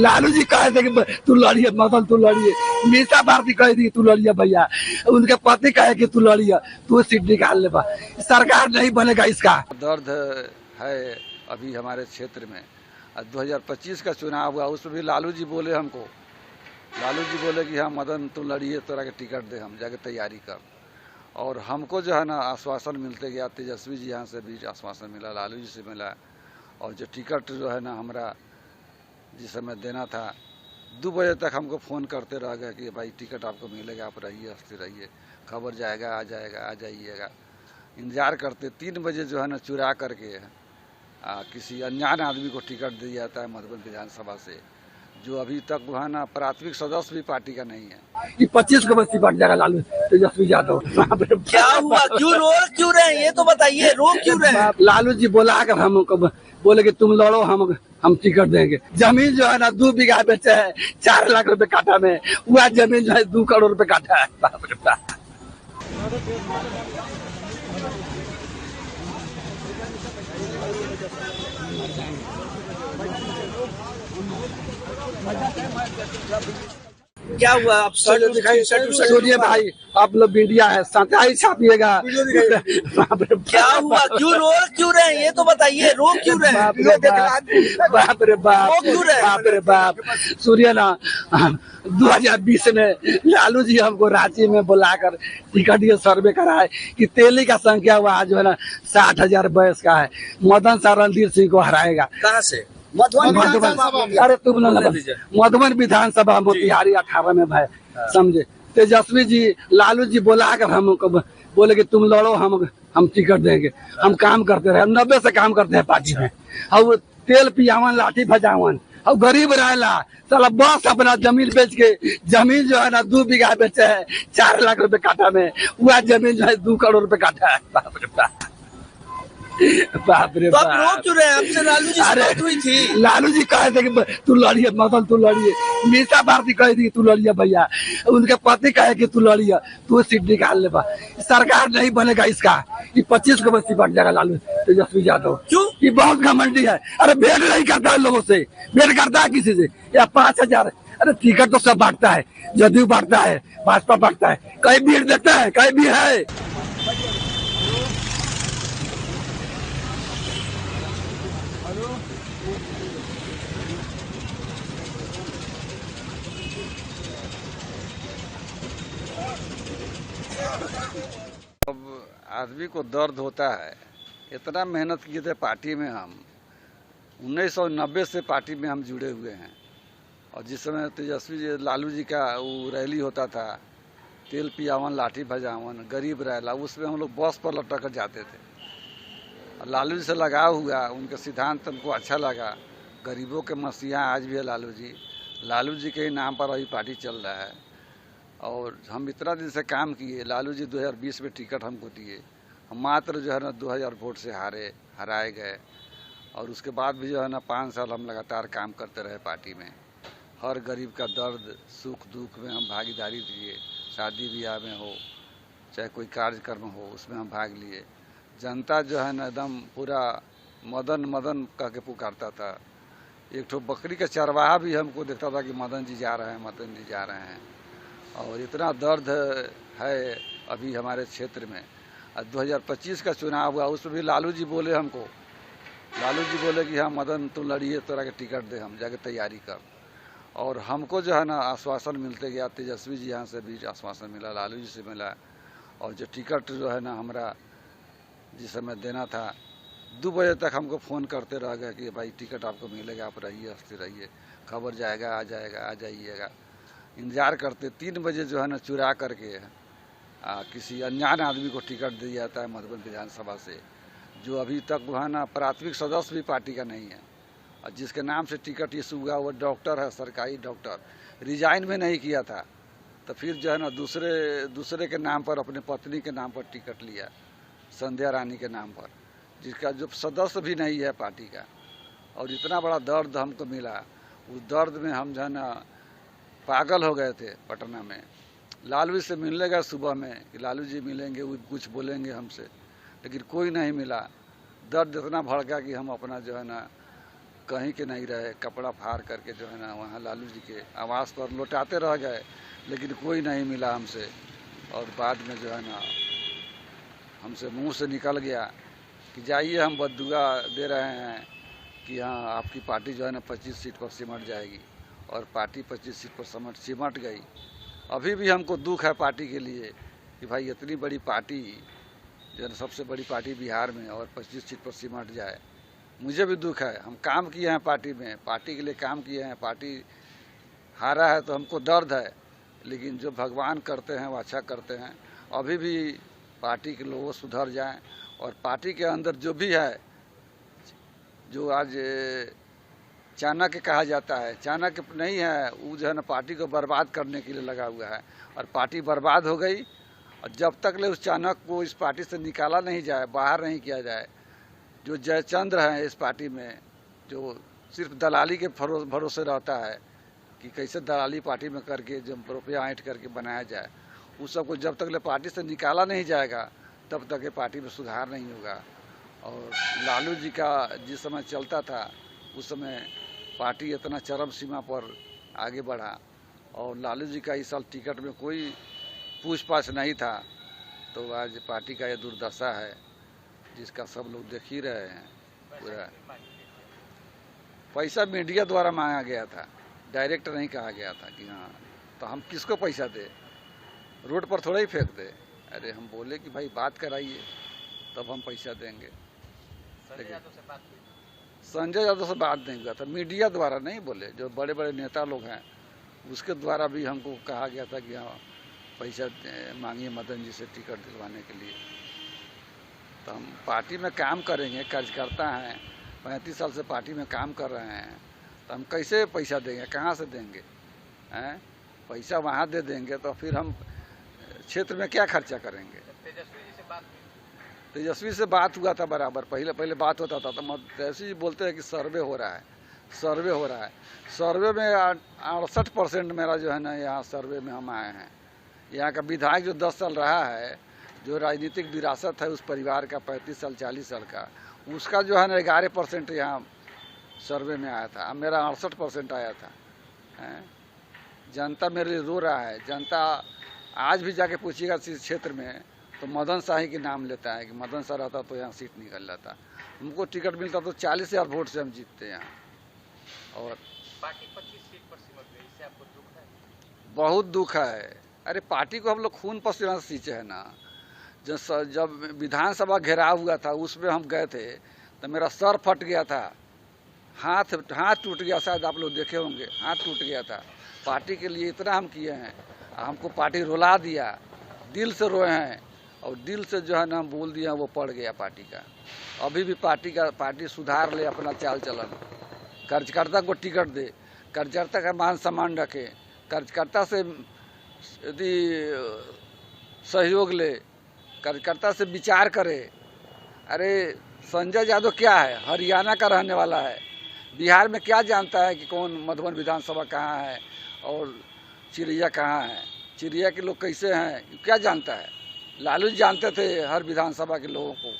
लालू जी कहे थे कि तू लड़िए मदन, तू लड़िए। मीसा भारती कह दी तू लड़िए भैया। उनके पति कहे कि तू लड़िए, तू सीट निकाल ले। सरकार नहीं बनेगा इसका। दर्द है अभी हमारे क्षेत्र में। 2025 का चुनाव हुआ, उसमें भी लालू जी बोले हमको, लालू जी बोले कि हाँ मदन तू लड़िए, तोरा के टिकट दे, हम जाके तैयारी कर। और हमको जो है ना आश्वासन मिलते गया, तेजस्वी जी यहाँ से भी आश्वासन मिला, लालू जी से मिला। और जो टिकट जो है ना हमारा जिस समय देना था, 2 बजे तक हमको फ़ोन करते रह गए कि भाई टिकट आपको मिलेगा, आप रहिए, हंसते रहिए, खबर जाएगा, आ जाएगा, आ जाइएगा। इंतज़ार करते 3 बजे जो है ना चुरा करके किसी अनजान आदमी को टिकट दिया जाता है मधुबन विधानसभा से, जो अभी तक वो है ना प्राथमिक सदस्य भी पार्टी का नहीं है। कि 25 को बस्ती बढ़ जाएगा लालू तेजस्वी यादव। क्या हुआ, क्यों रो क्यों रहे हैं, ये तो बताइए, रो क्यों रहे हैं? लालू जी बोला कर हमको, बोले कि तुम लड़ो, हम टिकट देंगे। जमीन जो है ना 2 बीघा बेचे है 4 लाख रुपए काठा में, वह जमीन जो है 2 करोड़ रुपए काठा है। बाप रे बाप। क्या हुआ, आप सूर्य भाई आप लोग मीडिया है, सच्चाई छापिएगा। क्या हुआ, क्यों रो क्यों रहे हैं, ये तो बताइए, रो क्यों रहे हैं? बाप रे बाप, बाप रे बाप। सूर्य ना 2020 में लालू जी हमको रांची में बुलाकर टिकट ये सर्वे कराए कि तेली का संख्या हुआ जो है ना 60,000 बयस का है, मदन शाह रणधीर सिंह को हराएगा। कहाँ से? अरे तुम मधुबन विधानसभा मोतिहारी 18 में भाई, समझे। तेजस्वी जी लालू जी बोला कर हमको, बोले कि तुम लड़ो, हम टिकट देंगे। हम काम करते रहे, 90 से काम करते हैं पार्टी में। और तेल पियावन, लाठी भजावन, और गरीब रहेला साला बस अपना जमीन बेच के, जमीन जो है ना 2 बीघा बेचे है 4 लाख रुपए काठा में, वह जमीन जो है 2 करोड़ रुपए काठा है। बाप रे बाप, बाप रे बाप। तो आप रो क्यों रहे हैं? आपसे लालू जी से बात हुई थी। लालू जी कहे थे कि तू लड़िए मदन, तू लड़िए। मीसा भारती कह दी तू लड़िए भैया। उनके पति कहे कि तू लड़िए, तू सीट निकाल ले। सरकार नहीं बनेगा इसका। कि 25 को बस्ती बढ़ जाएगा लालू तेजस्वी यादव। क्यों? ये बहुत घमंडी है। अरे भेंट नहीं करता है लोगों से, भेंट करता है किसी से। या 5,000, अरे टिकट तो सब बांटता है, जदयू बांटता है, भाजपा बांटता है, कहीं भीड़ देता है, कहीं भी है। अब आदमी को दर्द होता है, इतना मेहनत किए थे पार्टी में। हम 1990 से पार्टी में हम जुड़े हुए हैं। और जिस समय तेजस्वी जी लालू जी का वो रैली होता था, तेल पियावन, लाठी भजावन, गरीब रैला, उसमें हम लोग बस पर लटक कर जाते थे। और लालू जी से लगाव हुआ, उनके सिद्धांत हमको अच्छा लगा। गरीबों के मसीहा आज भी है लालू जी। लालू जी के ही नाम पर अभी पार्टी चल रहा है। और हम इतना दिन से काम किए, लालू जी 2020 में टिकट हमको दिए, हम मात्र जो है ना 2000 वोट से हराए गए। और उसके बाद भी जो है ना 5 साल हम लगातार काम करते रहे पार्टी में। हर गरीब का दर्द सुख दुख में हम भागीदारी दिए। शादी ब्याह में हो, चाहे कोई कार्यक्रम हो, उसमें हम भाग लिए। जनता जो है ना एकदम पूरा मदन मदन कह के पुकारता था। एक ठो बकरी का चरवाहा भी हमको देखता था कि मदन जी जा रहे हैं, मदन जी जा रहे हैं। और इतना दर्द है अभी हमारे क्षेत्र में। 2025 का चुनाव हुआ, उसमें भी लालू जी बोले हमको, लालू जी बोले कि हाँ मदन तू लड़िए, तोरा के टिकट दे, हम जाके तैयारी कर। और हमको जो है ना आश्वासन मिलते गया, तेजस्वी जी यहाँ से भी आश्वासन मिला, लालू जी से मिला। और जो टिकट जो है ना हमारा जिस समय देना था, 2 बजे तक हमको फ़ोन करते रह गए कि भाई टिकट आपको मिलेगा, आप रहिए, हंसते रहिए, खबर जाएगा, आ जाएगा, आ जाइएगा। इंतज़ार करते 3 बजे जो है ना चुरा करके किसी अनजान आदमी को टिकट दिया जाता है मधुबन विधानसभा से, जो अभी तक वो है ना प्राथमिक सदस्य भी पार्टी का नहीं है। और जिसके नाम से टिकट इशू हुआ वो डॉक्टर है, सरकारी डॉक्टर, रिजाइन में नहीं किया था। तो फिर जो है ना दूसरे के नाम पर, अपने पत्नी के नाम पर टिकट लिया, संध्या रानी के नाम पर, जिसका जो सदस्य भी नहीं है पार्टी का। और इतना बड़ा दर्द हमको मिला, उस दर्द में हम जो है ना पागल हो गए थे पटना में। लालू जी से मिलने गए सुबह में कि लालू जी मिलेंगे, वो कुछ बोलेंगे हमसे, लेकिन कोई नहीं मिला। दर्द इतना भड़का कि हम अपना जो है ना कहीं के नहीं रहे, कपड़ा फाड़ करके जो है ना वहाँ लालू जी के आवास पर लौटाते रह गए, लेकिन कोई नहीं मिला हमसे। और बाद में जो है ना हमसे मुंह से निकल गया कि जाइए हम बद्दुआ दे रहे हैं कि हाँ आपकी पार्टी जो है ना 25 सीट पर सिमट जाएगी, और पार्टी 25 सीट पर सिमट गई। अभी भी हमको दुख है पार्टी के लिए कि भाई इतनी बड़ी पार्टी जो है सबसे बड़ी पार्टी बिहार में और 25 सीट पर सिमट जाए। मुझे भी दुख है, हम काम किए हैं पार्टी में, पार्टी के लिए काम किए हैं, पार्टी हारा है तो हमको दर्द है, लेकिन जो भगवान करते हैं वो अच्छा करते हैं। अभी भी पार्टी के लोग सुधर जाएं, और पार्टी के अंदर जो भी है, जो आज चाणक्य कहा जाता है, चाणक्य नहीं है, वो जो है ना पार्टी को बर्बाद करने के लिए लगा हुआ है, और पार्टी बर्बाद हो गई। और जब तक ले उस चाणक्य को इस पार्टी से निकाला नहीं जाए, बाहर नहीं किया जाए, जो जयचंद्र हैं इस पार्टी में, जो सिर्फ दलाली के भरोसे रहता है कि कैसे दलाली पार्टी में करके जो रुपया ऐंठ करके बनाया जाए, उस सबको जब तक ले पार्टी से निकाला नहीं जाएगा तब तक ये पार्टी में सुधार नहीं होगा। और लालू जी का जिस समय चलता था उस समय पार्टी इतना चरम सीमा पर आगे बढ़ा, और लालू जी का इस साल टिकट में कोई पूछ-पाछ नहीं था, तो आज पार्टी का ये दुर्दशा है जिसका सब लोग देख ही रहे हैं। पूरा पैसा मीडिया द्वारा मांगा गया था, डायरेक्ट नहीं कहा गया था कि हाँ, तो हम किसको पैसा दे, रोड पर थोड़ा ही फेंक दे। अरे हम बोले कि भाई बात कराइए तब हम पैसा देंगे। संजय यादव से बात नहीं हुआ था, मीडिया द्वारा नहीं बोले, जो बड़े बड़े नेता लोग हैं उसके द्वारा भी हमको कहा गया था कि हाँ पैसा मांगिए मदन जी से टिकट दिलवाने के लिए। तो हम पार्टी में काम करेंगे, कार्यकर्ता हैं, 35 साल से पार्टी में काम कर रहे हैं, तो हम कैसे पैसा देंगे, कहाँ से देंगे हैं? पैसा वहाँ दे देंगे तो फिर हम क्षेत्र में क्या खर्चा करेंगे। तेजस्वी से बात हुआ था बराबर, पहले बात होता था, तो तेजस्वी जी बोलते हैं कि सर्वे हो रहा है, सर्वे हो रहा है। सर्वे में 68% मेरा जो है ना यहाँ सर्वे में हम आए हैं। यहाँ का विधायक जो 10 साल रहा है, जो राजनीतिक विरासत है उस परिवार का 35 साल 40 साल का, उसका जो है ना 11% यहाँ सर्वे में आया था, अब मेरा 68% आया था। जनता मेरे लिए रो रहा है। जनता आज भी जाके पूछिएगा इस क्षेत्र में तो मदन शाही के नाम लेता है कि मदन शाह रहता तो यहाँ सीट निकल जाता, हमको टिकट मिलता तो 40,000 वोट से हम जीतते यहाँ। और पार्टी 25 सीट पर सिमट गई, इससे आपको दुख है? बहुत दुख है। अरे पार्टी को हम लोग खून पसीना से सींचे है ना। जब विधानसभा घेराव हुआ था उसमें हम गए थे तो मेरा सर फट गया था, हाथ टूट गया, शायद आप लोग देखे होंगे, हाथ टूट गया था। पार्टी के लिए इतना हम किए हैं, हमको पार्टी रुला दिया, दिल से रोए हैं, और दिल से जो है ना हम बोल दिया वो पड़ गया पार्टी का। अभी भी पार्टी सुधार ले अपना चाल चलन, कार्यकर्ता को टिकट दे, कार्यकर्ता का मान सम्मान रखे, कार्यकर्ता से यदि सहयोग ले, कार्यकर्ता से विचार करे। अरे संजय यादव क्या है, हरियाणा का रहने वाला है, बिहार में क्या जानता है कि कौन मधुबन विधानसभा कहाँ है और चिड़िया कहाँ है, चिड़िया के लोग कैसे हैं क्या जानता है। लालू जी जानते थे हर विधानसभा के लोगों को,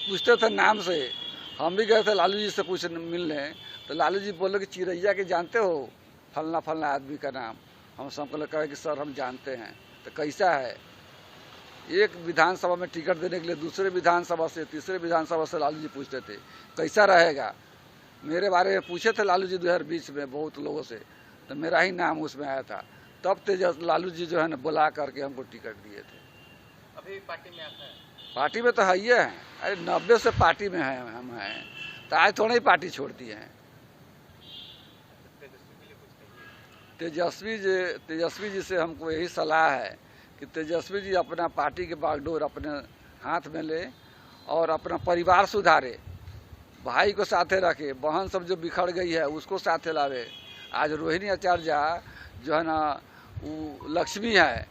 पूछते थे नाम से। हम भी गए थे लालू जी से मिलने, तो लालू जी बोले कि चिड़ैया के जानते हो, फलना फलना आदमी का नाम। हम सबको कहे कि सर हम जानते हैं। तो कैसा है, एक विधानसभा में टिकट देने के लिए दूसरे विधानसभा से, तीसरे विधानसभा से लालू जी पूछते थे कैसा रहेगा। मेरे बारे में पूछे थे लालू जी 2020 में बहुत लोगों से, तो मेरा ही नाम उसमें आया था। तब लालू जी जो है ना बुला करके हमको टिकट दिए थे। अभी पार्टी में आता है? पार्टी में तो है ही है। अरे 90 से पार्टी में है हम हैं, तो आज थोड़ा ही पार्टी छोड़ दी है। तेजस्वी जी से हमको यही सलाह है कि तेजस्वी जी अपना पार्टी के बागडोर अपने हाथ में ले और अपना परिवार सुधारे, भाई को साथे रखे, बहन सब जो बिखर गई है उसको साथे लावे। आज रोहिणी आचार्य जो है ना वो लक्ष्मी है,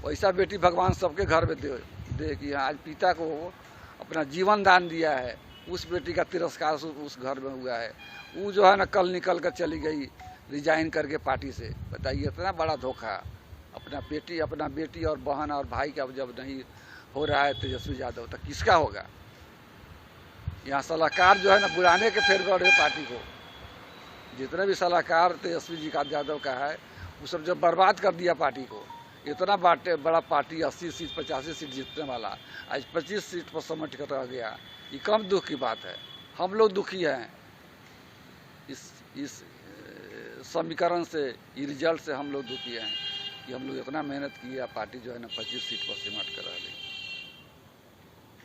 वैसा बेटी भगवान सबके घर में दे कि आज पिता को अपना जीवन दान दिया है, उस बेटी का तिरस्कार उस घर में हुआ है। वो जो है ना कल निकल कर चली गई रिजाइन करके पार्टी से। बताइए इतना बड़ा धोखा। अपना बेटी और बहन और भाई का जब नहीं हो रहा है तेजस्वी यादव, तो किसका होगा। यहाँ सलाहकार जो है ना बुलाने के फेर गए पार्टी को, जितने भी सलाहकार तेजस्वी जी का यादव का है वो सब जब बर्बाद कर दिया पार्टी को। इतना बड़ा पार्टी 80 सीट 85 सीट जीतने वाला आज 25 सीट पर समझ कर रह गया। ये कम दुख की बात है। हम लोग दुखी हैं इस समीकरण से, ये रिजल्ट से हम लोग दुखी हैं कि हम लोग इतना मेहनत किया, पार्टी जो है ना 25 सीट पर सिमट कर रह गई।